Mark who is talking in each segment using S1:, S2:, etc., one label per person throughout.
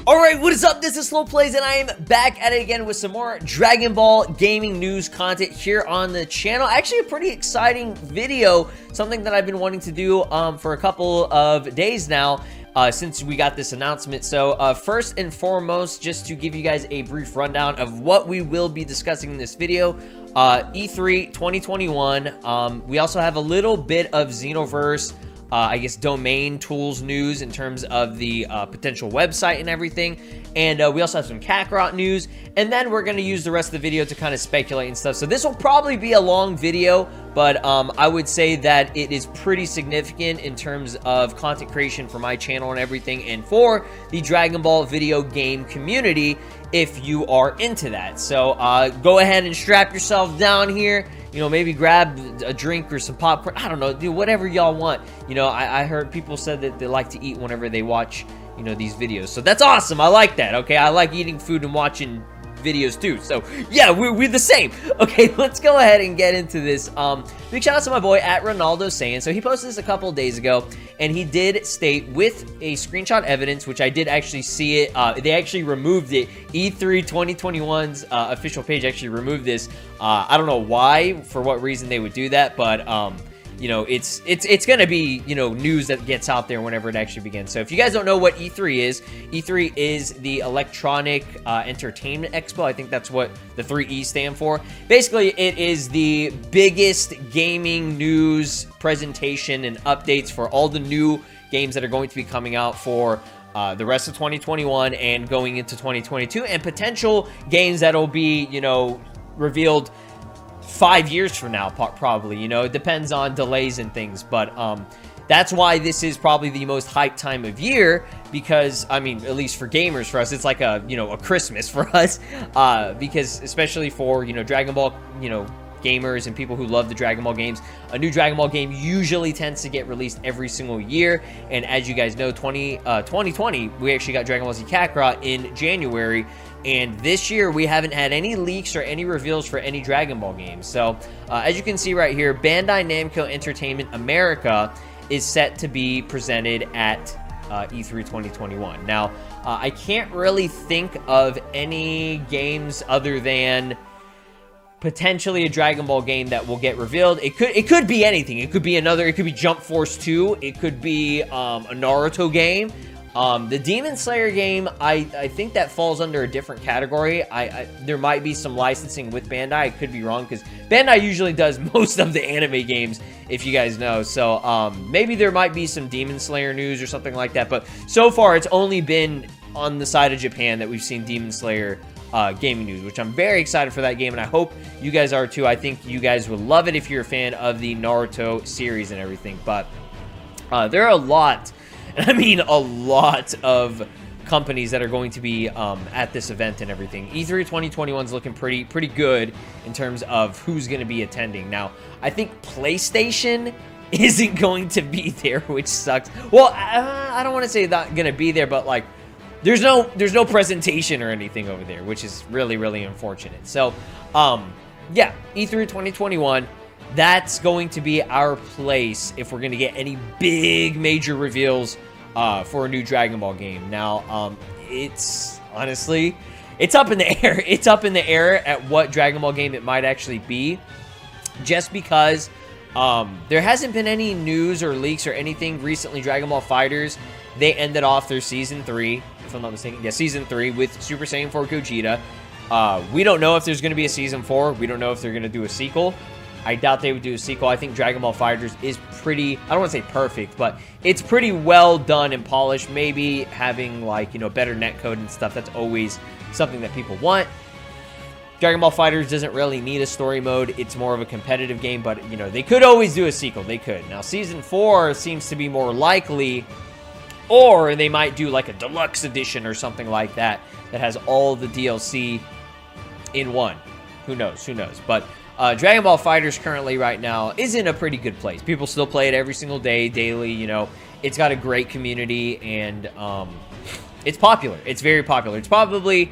S1: Alright, what is up? This is SLOplays, and I am back at it again with some more Dragon Ball gaming news content here on the channel. Actually, a pretty exciting video, something that I've been wanting to do for a couple of days now. Since we got this announcement. So first and foremost, just to give you guys a brief rundown of what we will be discussing in this video, E3 2021. We also have a little bit of Xenoverse, I guess, domain tools news in terms of the potential website and everything. And we also have some Kakarot news. And then we're going to use the rest of the video to kind of speculate and stuff. So this will probably be a long video, but I would say that it is pretty significant in terms of content creation for my channel and everything, and for the Dragon Ball video game community if you are into that. So go ahead and strap yourself down here. You know, maybe grab a drink or some popcorn. I don't know, do whatever y'all want. You know, I heard people said that they like to eat whenever they watch, you know, these videos. So that's awesome. I like that, okay? I like eating food and watching videos too. So yeah, we're the same. Okay, let's go ahead and get into this. Big shout out to my boy at Ronaldo saying. So he posted this a couple days ago, and he did state with a screenshot evidence, which I did actually see it. They actually removed it. E3 2021's official page actually removed this. I don't know why, for what reason they would do that, but you know, it's gonna be, you know, news that gets out there whenever it actually begins. So if you guys don't know what E3 is the Electronic Entertainment Expo. I think that's what the 3 E's stand for. Basically, it is the biggest gaming news presentation and updates for all the new games that are going to be coming out for the rest of 2021 and going into 2022, and potential games that'll be, you know, revealed 5 years from now, probably. You know, it depends on delays and things, but that's why this is probably the most hyped time of year, because I mean, at least for gamers, for us, it's like a, you know, a Christmas for us, because especially for, you know, Dragon Ball, you know, gamers and people who love the Dragon Ball games, a new Dragon Ball game usually tends to get released every single year. And as you guys know, 2020 we actually got Dragon Ball Z Kakarot in January, and this year we haven't had any leaks or any reveals for any Dragon Ball games. So as you can see right here, Bandai Namco Entertainment America is set to be presented at E3 2021. Now I can't really think of any games other than potentially a Dragon Ball game that will get revealed. It could be anything. It could be Jump Force 2. It could be a Naruto game. The Demon Slayer game, I think that falls under a different category. There might be some licensing with Bandai. I could be wrong, because Bandai usually does most of the anime games, if you guys know. So maybe there might be some Demon Slayer news or something like that. But so far, it's only been on the side of Japan that we've seen Demon Slayer gaming news, which I'm very excited for that game, and I hope you guys are too. I think you guys would love it if you're a fan of the Naruto series and everything. But there are a lot, and I mean a lot, of companies that are going to be at this event and everything. E3 2021 is looking pretty good in terms of who's going to be attending. Now, I think PlayStation isn't going to be there, which sucks. Well, I don't want to say not going to be there, but like, there's no presentation or anything over there, which is really unfortunate. So, yeah, E3 2021, that's going to be our place if we're going to get any big major reveals for a new Dragon Ball game. Now, it's honestly, it's up in the air. It's up in the air at what Dragon Ball game it might actually be, just because there hasn't been any news or leaks or anything recently. Dragon Ball FighterZ, they ended off their Season 3, if I'm not mistaken. Yeah, Season 3 with Super Saiyan 4 Gogeta. We don't know if there's going to be a Season 4. We don't know if they're going to do a sequel. I doubt they would do a sequel. I think Dragon Ball FighterZ is pretty, I don't want to say perfect, but it's pretty well done and polished. Maybe having, like, you know, better netcode and stuff, that's always something that people want. Dragon Ball FighterZ doesn't really need a story mode. It's more of a competitive game, but, you know, they could always do a sequel. They could. Now, Season 4 seems to be more likely, or they might do like a deluxe edition or something like that that has all the DLC in one. Who knows? Who knows? But Dragon Ball FighterZ currently right now is in a pretty good place. People still play it every single day, daily, you know. It's got a great community, and it's popular. It's very popular. It's probably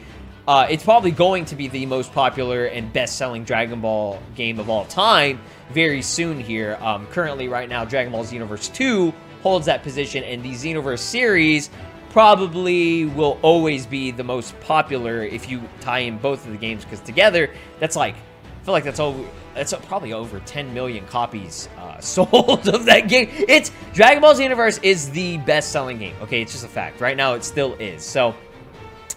S1: It's probably going to be the most popular and best-selling Dragon Ball game of all time very soon here. Currently, right now, Dragon Ball Xenoverse 2 holds that position, and the Xenoverse series probably will always be the most popular if you tie in both of the games, because together, that's like, I feel like that's probably over 10 million copies sold of that game. It's Dragon Ball Xenoverse is the best-selling game. Okay, it's just a fact. Right now, it still is. So,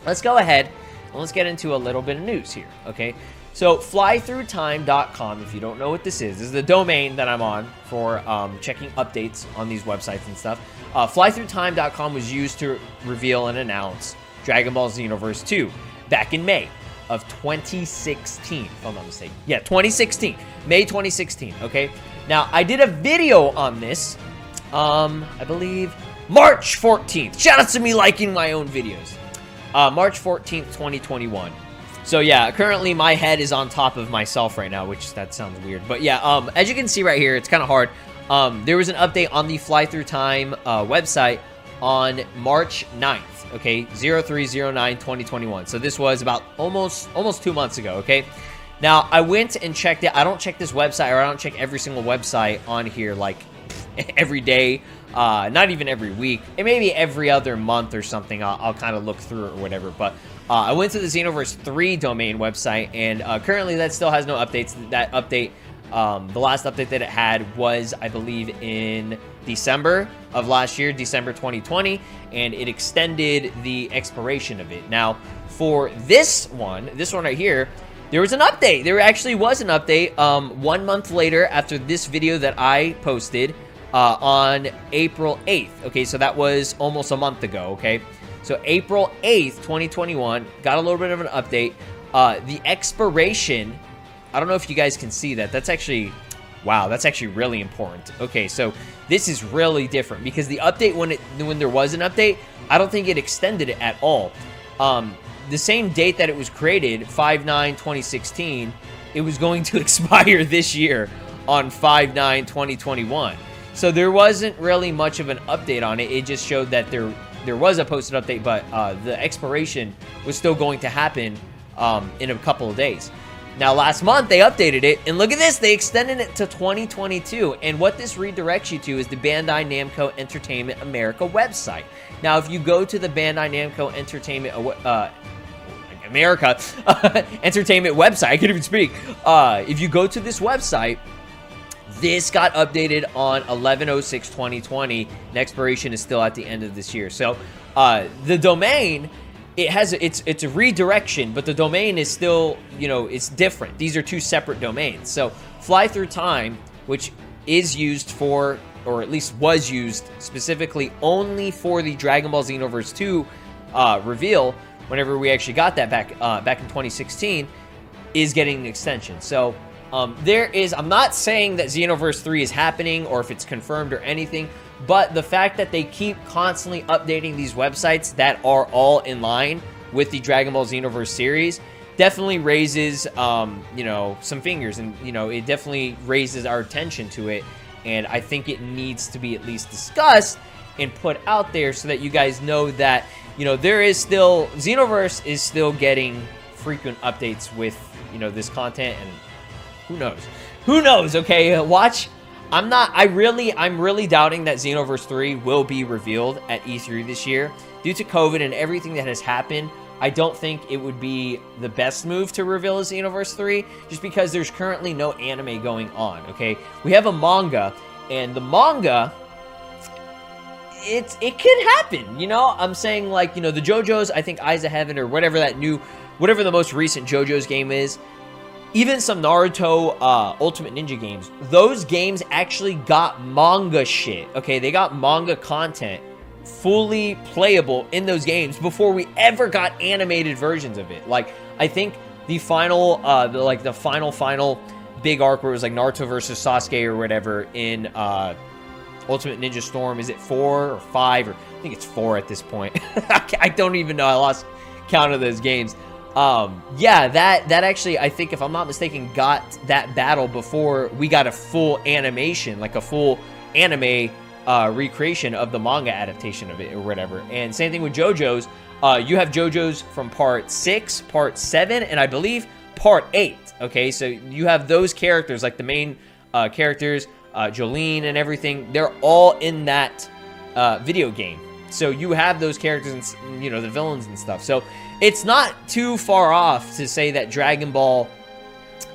S1: let's go ahead and let's get into a little bit of news here. Okay, so flythroughtime.com. If you don't know what this is the domain that I'm on for checking updates on these websites and stuff. Flythroughtime.com was used to reveal and announce Dragon Ball Xenoverse 2 back in May of 2016, if I'm not mistaken. Yeah, 2016. May 2016, okay? Now, I did a video on this, I believe, March 14th. Shout out to me liking my own videos. March 14th, 2021. So, yeah, currently my head is on top of myself right now, which that sounds weird. But, yeah, as you can see right here, it's kind of hard. There was an update on the Fly Through Time website on March 9th. Okay, 03/09/2021. So this was about almost 2 months ago, okay? Now, I went and checked it. I don't check this website, or I don't check every single website on here, like, every day. Not even every week. And maybe every other month or something. I'll kind of look through it or whatever. But I went to the Xenoverse 3 domain website, and currently that still has no updates. That update, the last update that it had was, I believe, in December of last year, December 2020, and it extended the expiration of it. Now, for this one right here, there was an update. There actually was an update 1 month later after this video that I posted on April 8th. Okay, so that was almost a month ago, okay? So April 8th, 2021, got a little bit of an update. The expiration, I don't know if you guys can see that. That's actually... Wow, that's actually really important. Okay, so this is really different because the update, when there was an update, I don't think it extended it at all. The same date that it was created, 5/9/2016, it was going to expire this year on 5/9/2021. So there wasn't really much of an update on it. It just showed that there was a posted update, but the expiration was still going to happen in a couple of days. Now, last month, they updated it, and look at this, they extended it to 2022, and what this redirects you to is the Bandai Namco Entertainment America website. Now, if you go to the Bandai Namco Entertainment America Entertainment website, I can't even speak, if you go to this website, this got updated on 11/06/2020, and expiration is still at the end of this year. So, the domain... it's a redirection, but the domain is still, you know, it's different. These are two separate domains. So Fly Through Time, which is used for, or at least was used specifically only for the Dragon Ball Xenoverse 2 reveal, whenever we actually got that back in 2016, is getting an extension. So I'm not saying that Xenoverse 3 is happening or if it's confirmed or anything, but the fact that they keep constantly updating these websites that are all in line with the Dragon Ball Xenoverse series definitely raises, you know, some fingers, and, you know, it definitely raises our attention to it, and I think it needs to be at least discussed and put out there so that you guys know that, you know, there is still, Xenoverse is still getting frequent updates with, you know, this content, and who knows, okay, watch. I'm really doubting that Xenoverse 3 will be revealed at E3 this year. Due to COVID and everything that has happened, I don't think it would be the best move to reveal a Xenoverse 3, just because there's currently no anime going on, okay? We have a manga, and the manga, it could happen, you know? I'm saying, like, you know, the JoJo's, I think Eyes of Heaven, or whatever the most recent JoJo's game is, even some Naruto Ultimate Ninja games, those games actually got manga shit, okay? They got manga content fully playable in those games before we ever got animated versions of it. Like, I think the final, the final big arc where it was like Naruto versus Sasuke or whatever in Ultimate Ninja Storm, is it 4 or 5? Or I think it's 4 at this point. I don't even know. I lost count of those games. Yeah, that actually, I think, if I'm not mistaken, got that battle before we got a full animation, like a full anime recreation of the manga adaptation of it or whatever. And same thing with JoJo's. You have JoJo's from part 6, part 7, and I believe part 8. Okay, so you have those characters, like the main characters, Jolene and everything. They're all in that video game. So you have those characters and, you know, the villains and stuff. So it's not too far off to say that Dragon Ball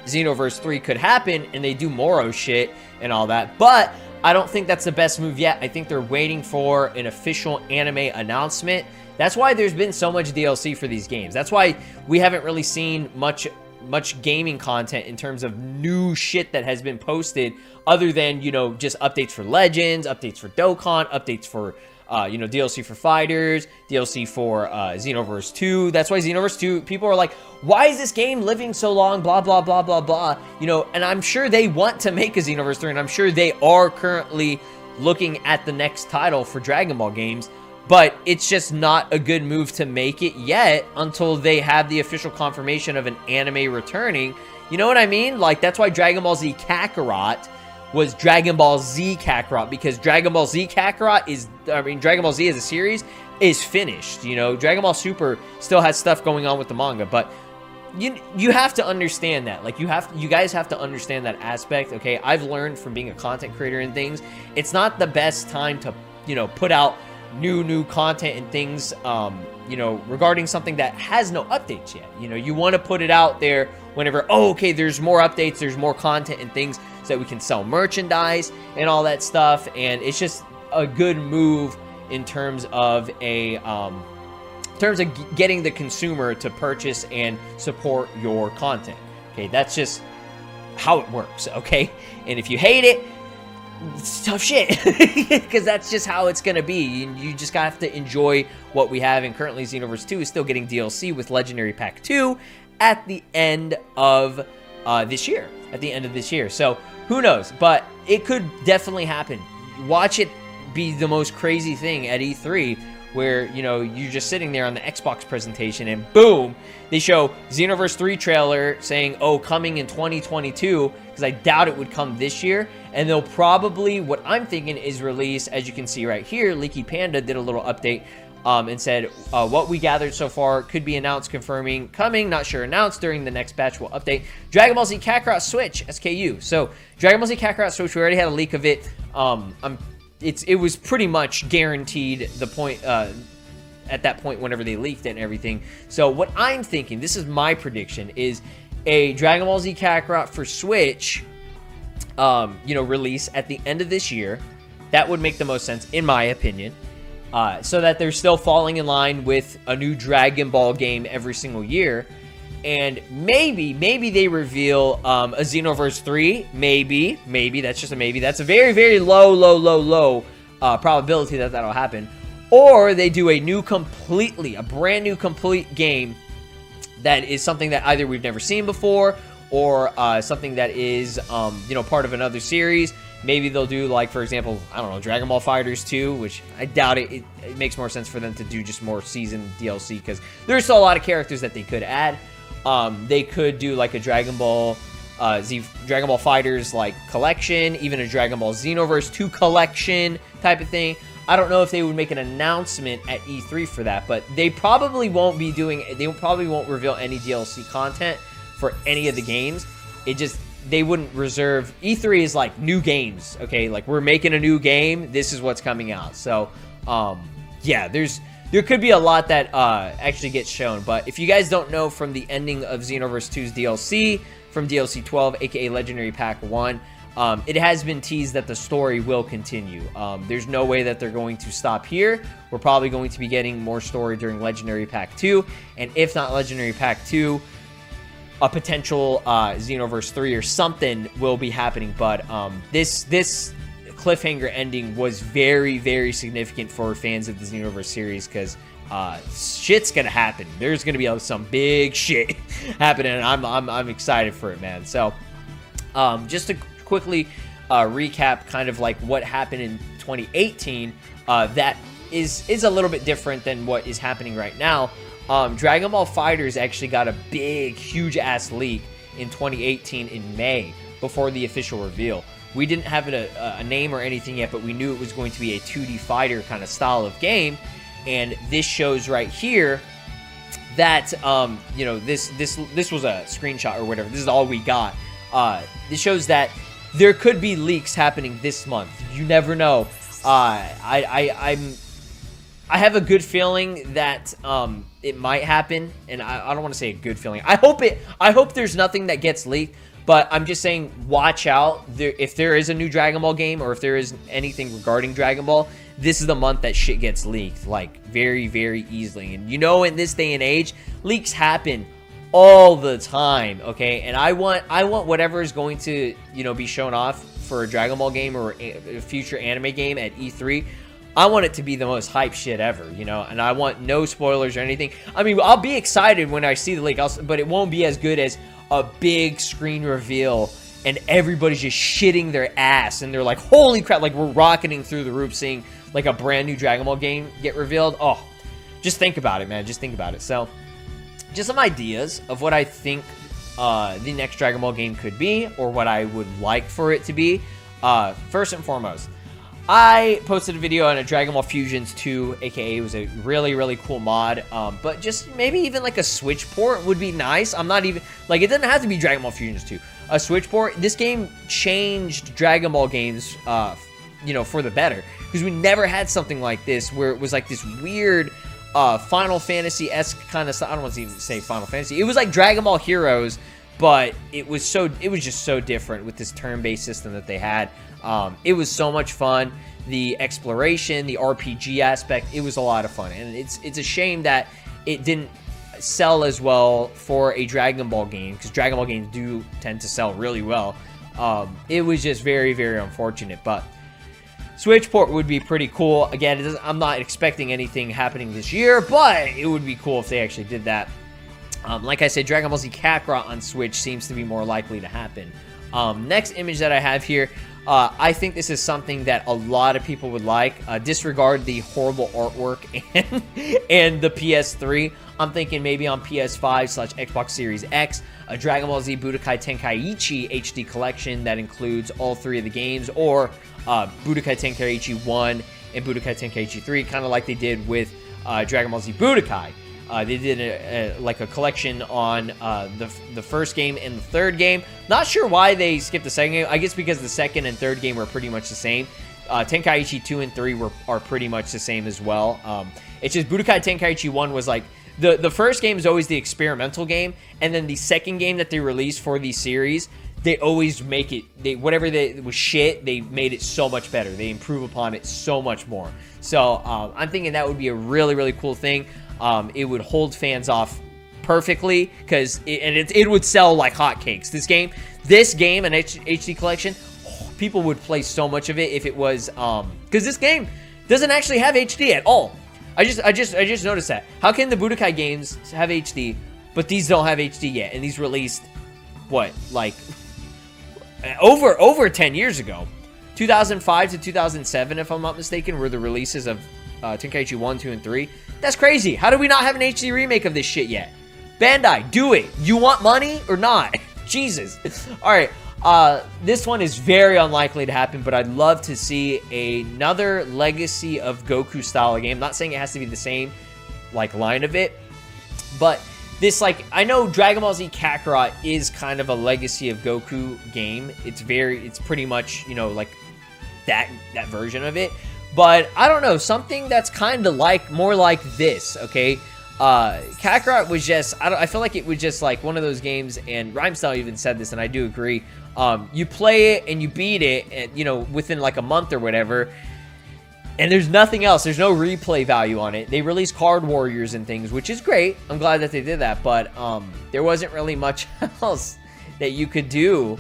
S1: Xenoverse 3 could happen and they do Moro shit and all that. But I don't think that's the best move yet. I think they're waiting for an official anime announcement. That's why there's been so much DLC for these games. That's why we haven't really seen much gaming content in terms of new shit that has been posted, other than, you know, just updates for Legends, updates for Dokkan, updates for you know, DLC for Fighters, DLC for Xenoverse 2. That's why Xenoverse 2, people are like, why is this game living so long, blah, blah, blah, blah, blah. You know, and I'm sure they want to make a Xenoverse 3, and I'm sure they are currently looking at the next title for Dragon Ball games, but it's just not a good move to make it yet until they have the official confirmation of an anime returning. You know what I mean? Like, that's why Dragon Ball Z Kakarot was Dragon Ball Z Kakarot, because Dragon Ball Z Kakarot is, I mean, Dragon Ball Z as a series is finished. You know, Dragon Ball Super still has stuff going on with the manga, but you have to understand that. Like, you guys have to understand that aspect, okay? I've learned from being a content creator and things, it's not the best time to, you know, put out new content and things, you know, regarding something that has no updates yet. You know, you want to put it out there whenever, oh, okay, there's more updates, there's more content and things, so that we can sell merchandise and all that stuff. And it's just a good move in terms of getting the consumer to purchase and support your content. Okay, that's just how it works, okay? And if you hate it, it's tough shit, because that's just how it's gonna be. You just have to enjoy what we have. And currently Xenoverse 2 is still getting DLC with Legendary Pack 2 at the end of this year. So who knows? But it could definitely happen. Watch it be the most crazy thing at E3, where, you know, you're just sitting there on the Xbox presentation and boom, they show Xenoverse 3 trailer saying, oh, coming in 2022, because I doubt it would come this year. And they'll probably, what I'm thinking is release, as you can see right here, Leaky Panda did a little update and said, what we gathered so far could be announced, confirming, coming, not sure, announced during the next batch will update. Dragon Ball Z Kakarot Switch, SKU. So Dragon Ball Z Kakarot Switch, we already had a leak of it. It was pretty much guaranteed the point at that point whenever they leaked it and everything. So what I'm thinking, this is my prediction, is a Dragon Ball Z Kakarot for Switch, you know, release at the end of this year. That would make the most sense, in my opinion. So that they're still falling in line with a new Dragon Ball game every single year. And maybe they reveal a Xenoverse 3. Maybe, that's just a maybe. That's a very, very low probability that that'll happen. Or they do a brand new complete game that is something that either we've never seen before, or something that is, you know, part of another series. Maybe they'll do, like, for example, I don't know, Dragon Ball FighterZ 2, which I doubt it. It makes more sense for them to do just more season DLC, because there's still a lot of characters that they could add. They could do, like, a Dragon Ball FighterZ, like, collection, even a Dragon Ball Xenoverse 2 collection type of thing. I don't know if they would make an announcement at E3 for that, but they probably won't be doing, they probably won't reveal any DLC content for any of the games. They wouldn't reserve, E3 is like new games, okay? Like, we're making a new game, this is what's coming out. So, yeah, there could be a lot that actually gets shown. But if you guys don't know, from the ending of Xenoverse 2's DLC, from DLC 12, aka Legendary Pack 1, it has been teased that the story will continue. There's no way that they're going to stop here. We're probably going to be getting more story during Legendary Pack 2, and if not Legendary Pack 2, a potential Xenoverse 3 or something will be happening. But this cliffhanger ending was very, very significant for fans of the Xenoverse series, because shit's gonna happen. There's gonna be some big shit happening, and I'm excited for it, man. So just to quickly recap kind of like what happened in 2018, that is a little bit different than what is happening right now. Dragon Ball FighterZ actually got a big, huge ass leak in 2018 in May, before the official reveal. We didn't have a name or anything yet, but we knew it was going to be a 2D fighter kind of style of game. And this shows right here that, you know, this was a screenshot or whatever. This is all we got. This shows that there could be leaks happening this month. You never know. I have a good feeling that it might happen, and I don't want to say a good feeling. I hope there's nothing that gets leaked, but I'm just saying watch out. If there is a new Dragon Ball game, or if there is anything regarding Dragon Ball, this is the month that shit gets leaked, like very, very easily. And you know, in this day and age, leaks happen all the time, okay? And I want whatever is going to, you know, be shown off for a Dragon Ball game or a future anime game at E3. I want it to be the most hype shit ever, you know, and I want no spoilers or anything. I mean, I'll be excited when I see the leak, but it won't be as good as a big screen reveal and everybody's just shitting their ass and they're like, holy crap, like we're rocketing through the roof seeing like a brand new Dragon Ball game get revealed. Oh, just think about it, man. Just think about it. So, just some ideas of what I think the next Dragon Ball game could be, or what I would like for it to be. First and foremost, I posted a video on a Dragon Ball Fusions 2, aka it was a really, really cool mod, but just maybe even like a Switch port would be nice. I'm not even, like, it doesn't have to be Dragon Ball Fusions 2. A Switch port, this game changed Dragon Ball games, you know, for the better, because we never had something like this, where it was like this weird, Final Fantasy-esque kind of stuff. I don't want to even say Final Fantasy. It was like Dragon Ball Heroes, but it was just so different with this turn-based system that they had. It was so much fun. The exploration, the RPG aspect, it was a lot of fun. And it's a shame that it didn't sell as well for a Dragon Ball game, because Dragon Ball games do tend to sell really well. It was just very, very unfortunate. But Switch port would be pretty cool. Again, I'm not expecting anything happening this year, but it would be cool if they actually did that. Like I said, Dragon Ball Z Kakarot on Switch seems to be more likely to happen. Next image that I have here, I think this is something that a lot of people would like. Disregard the horrible artwork and the PS3. I'm thinking maybe on PS5/Xbox Series X, a Dragon Ball Z Budokai Tenkaichi HD collection that includes all 3 of the games, or Budokai Tenkaichi 1 and Budokai Tenkaichi 3, kind of like they did with Dragon Ball Z Budokai. They did a collection on the first game and the third game. Not sure why they skipped the second game. I guess because the second and third game were pretty much the same. Tenkaichi 2 and 3 are pretty much the same as well. It's just Budokai Tenkaichi 1 was like, the first game is always the experimental game, and then the second game that they released for the series, they always make it, whatever was shit, they made it so much better. They improve upon it so much more. So I'm thinking that would be a really, really cool thing. It would hold fans off perfectly, because it would sell like hotcakes. This game, an HD collection, people would play so much of it if it was, because this game doesn't actually have HD at all. I just noticed that. How can the Budokai games have HD, but these don't have HD yet? And these released, what, like over 10 years ago. 2005 to 2007, if I'm not mistaken, were the releases of Tenkaichi 1, 2, and 3. That's crazy. How do we not have an HD remake of this shit yet? Bandai, do it. You want money or not? Jesus. All right. This one is very unlikely to happen, but I'd love to see another Legacy of Goku style game. I'm not saying it has to be the same, like, line of it, but this, like, I know Dragon Ball Z Kakarot is kind of a Legacy of Goku game. It's pretty much, you know, like that version of it. But I don't know, something that's kind of like, more like this, okay? Kakarot was just, I feel like it was just like one of those games, and Rhymestyle even said this, and I do agree. You play it and you beat it, and, you know, within like a month or whatever, and there's nothing else. There's no replay value on it. They released Card Warriors and things, which is great. I'm glad that they did that, but there wasn't really much else that you could do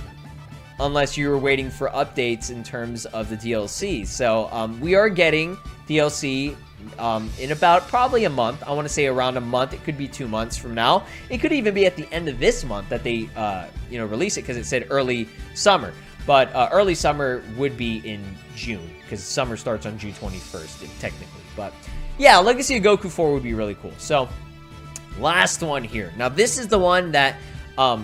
S1: unless you were waiting for updates in terms of the DLC. So we are getting DLC in about probably a month. I want to say around a month. It could be 2 months from now. It could even be at the end of this month that they you know, release it, because it said early summer. But early summer would be in June, because summer starts on June 21st, technically. But yeah, Legacy of Goku 4 would be really cool. So last one here. Now this is the one that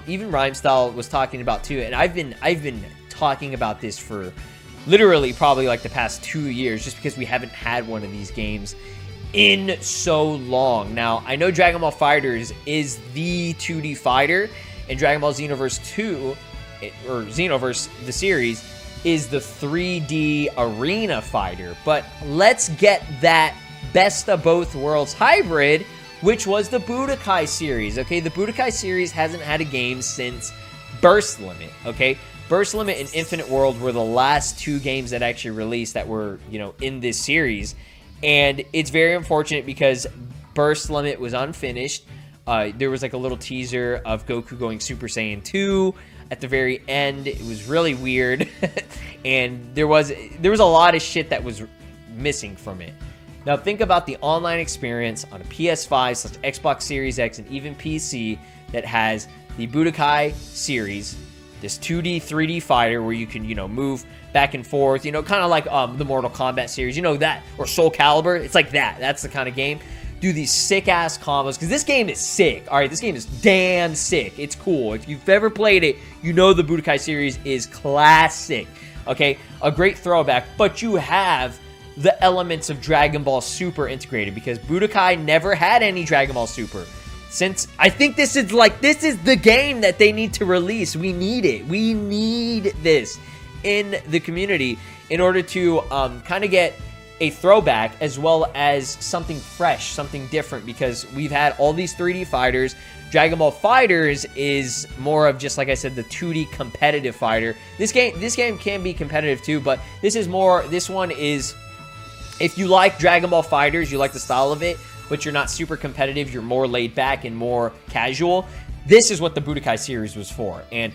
S1: even Rhymestyle was talking about too, and I've been talking about this for literally probably like the past 2 years, just because we haven't had one of these games in so long. Now, I know Dragon Ball FighterZ is the 2D fighter, and Dragon Ball Xenoverse 2, or Xenoverse, the series, is the 3D arena fighter. But let's get that best of both worlds hybrid, which was the Budokai series, okay? The Budokai series hasn't had a game since Burst Limit, okay? Burst Limit and Infinite World were the last 2 games that actually released that were, you know, in this series. And it's very unfortunate because Burst Limit was unfinished. There was like a little teaser of Goku going Super Saiyan 2 at the very end. It was really weird. And there was a lot of shit that was missing from it. Now think about the online experience on a PS5 / Xbox Series X and even PC that has the Budokai series, this 2D, 3D fighter where you can, you know, move back and forth, you know, kind of like the Mortal Kombat series, you know, that, or Soul Calibur. It's like that. That's the kind of game. Do these sick-ass combos, because this game is sick. All right, this game is damn sick. It's cool. If you've ever played it, you know the Budokai series is classic. Okay, a great throwback, but you have the elements of Dragon Ball Super integrated, because Budokai never had any Dragon Ball Super. Since I think this is the game that they need to release. We need it. We need this in the community in order to kind of get a throwback as well as something fresh, something different, because we've had all these 3D fighters. Dragon Ball FighterZ is more of just, like I said, the 2D competitive fighter. This game can be competitive too, but this one is, if you like Dragon Ball FighterZ, you like the style of it, but you're not super competitive, you're more laid back and more casual, this is what the Budokai series was for. And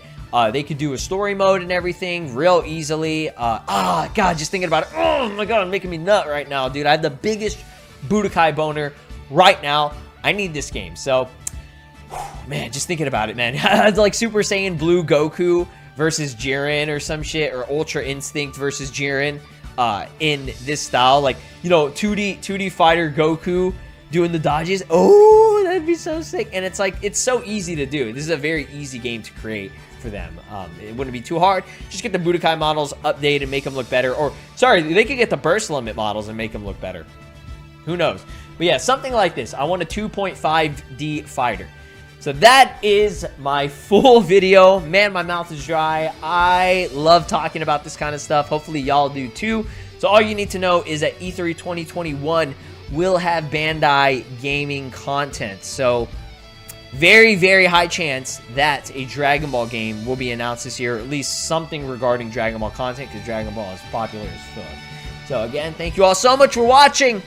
S1: they could do a story mode and everything real easily. God, just thinking about it. Oh my God, I'm making me nut right now, dude. I have the biggest Budokai boner right now. I need this game. So, man, just thinking about it, man. It's like Super Saiyan Blue Goku versus Jiren or some shit, or Ultra Instinct versus Jiren in this style. Like, you know, 2D fighter Goku doing the dodges. Oh, that'd be so sick. And it's like, it's so easy to do. This is a very easy game to create for them. It wouldn't be too hard. Just get the Budokai models updated and make them look better. Or, sorry, they could get the Burst Limit models and make them look better. Who knows? But yeah, something like this. I want a 2.5D fighter. So that is my full video. Man, my mouth is dry. I love talking about this kind of stuff. Hopefully y'all do too. So all you need to know is that E3 2021 will have Bandai gaming content. So very, very high chance that a Dragon Ball game will be announced this year, or at least something regarding Dragon Ball content, because Dragon Ball is popular as fuck. So again, thank you all so much for watching,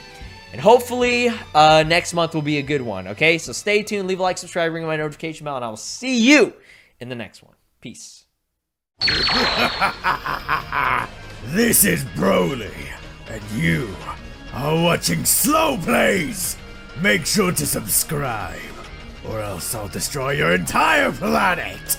S1: and hopefully next month will be a good one, okay? So stay tuned, leave a like, subscribe, ring my notification bell, and I will see you in the next one. Peace.
S2: This is Broly, and you are watching SLOplays. Make sure to subscribe, or else I'll destroy your entire planet!